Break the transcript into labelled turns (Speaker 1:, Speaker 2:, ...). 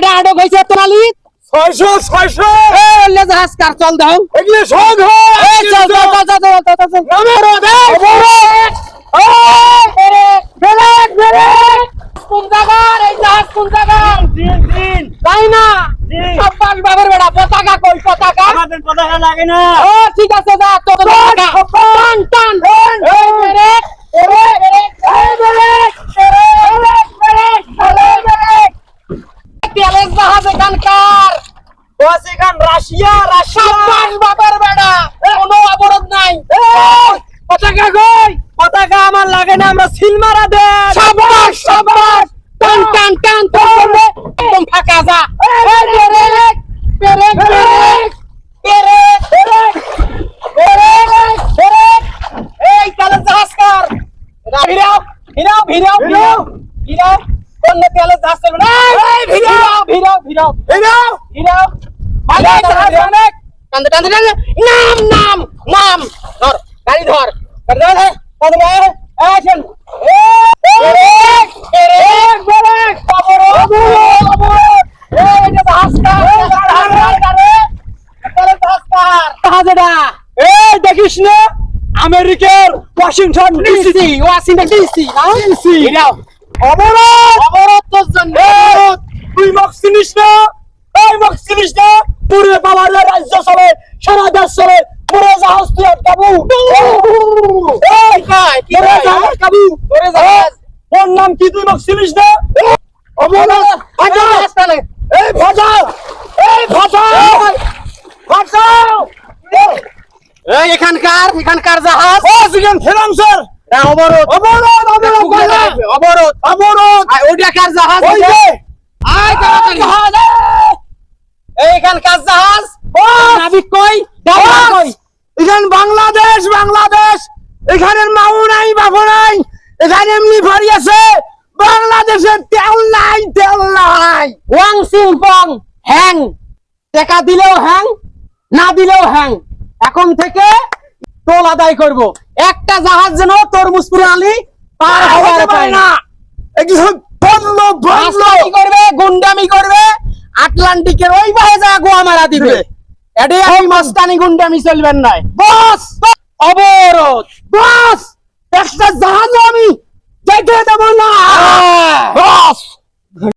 Speaker 1: কয়টা আটক হয়েছে তোরালি
Speaker 2: 600
Speaker 1: এলে জাহাজ কার চল দাও
Speaker 2: এগুলো সব
Speaker 1: এই চল চল চল চল চল চল চল
Speaker 2: নামের
Speaker 1: ব্রেক ব্রেক কোন জায়গার এই জাহাজ কোন জায়গার
Speaker 2: দিন
Speaker 1: তাই না
Speaker 2: জি।
Speaker 1: সাব্বাস বাবার বেটা পতাকা কই পতাকা
Speaker 2: আমাদের পতাকা লাগে না
Speaker 1: ও ঠিক আছে যা তো পতাকা টান টান এই ব্রেক ব্রেক এই ব্রেক তেলের জাহাজ এখানকার
Speaker 2: ওয়াসিগান রাশিয়া
Speaker 1: সাব্বাস বাবার বেটা কোনো অবরোধ নাই পতাকা কই
Speaker 2: পতাকা আমার লাগে না আমরা সিলমারা দেন
Speaker 1: সাব্বাস সাব্বাস টান টান টান তো করবে একদম ফাঁকা যা এই break break break break break break এই তেলের জাহাজ কার ভিড়াও ভিড়াও ভিড়াও ভিড়াও ভিড়াও কোন তেলের জাহাজ চলবে না এই ভিড়াও ভিড়াও ভিড়াও
Speaker 2: এরাও
Speaker 1: ভিড়াও ভালো জাহাজ অনেক টানতে টানতে টানতে নাম নাম নাম ধর গাড়ি ধর গাড়ি ধর টানতে গাড়ি অ্যাকশন ব্রেক ব্রেক ব্রেক অবরোধ অবরোধ এই এটা জাহাজ কার তেলের জাহাজ কার জাহাজ এটা
Speaker 2: এই দেখিস না আমেরিকার ওয়াশিংটন ডিসি
Speaker 1: ওয়াশিংটন ডিসি না
Speaker 2: ডিসি
Speaker 1: ভিড়াও
Speaker 2: অবরোধ
Speaker 1: অবরোধ তোর জন্য
Speaker 2: অবরোধ তুই মক চিনিস না এই মক চিনিস না পুরে বাংলাদেশ রাজ্য চলে সারা দেশ চলে পুরে জাহাজ তুই আটকাবু এই
Speaker 1: কাই কি
Speaker 2: পুরে জাহাজ আটকাবু
Speaker 1: পুরে জাহাজ
Speaker 2: ওর নাম কি তুই মক চিনিস না অবরোধ ভাজাও এই ভাজাও এই ভাজাও ভাজাও
Speaker 1: এই এখানকার জাহাজ
Speaker 2: ও সিগান ফেরাম স্যার
Speaker 1: অবরোধ
Speaker 2: অবরোধ অবরোধ
Speaker 1: অবরোধ
Speaker 2: অবরোধ
Speaker 1: ওইটা কার জাহাজ
Speaker 2: ওই যে
Speaker 1: আয় তাড়াতাড়ি
Speaker 2: জাহাজ
Speaker 1: এইখানকার জাহাজ নাবিক কই
Speaker 2: বাবা
Speaker 1: কই
Speaker 2: এখানে বাংলাদেশ বাংলাদেশ এখানে মাও নাই বাবু নাই এখানে এমনি ভরি আছে বাংলাদেশের তেল নাই
Speaker 1: ওয়াং সিং পং হ্যাং টাকা দিলেও হ্যাং না দিলেও হ্যাং এখন থেকে টোল আদায় করব একটা জাহাজ যেন তরমুজ পুরালি পার হওয়ার পায় না
Speaker 2: একদম বললো বললো
Speaker 1: মাস্তানি করবে গুন্ডামি করবে আটলান্টিকের ওই পারে যা গোয়া মারা দিবে এটাই আমি মাস্তানি গুন্ডামি চলবেন না
Speaker 2: বস
Speaker 1: অবরোধ
Speaker 2: বস একটা জাহাজ আমি যেতে দেবো না
Speaker 1: বস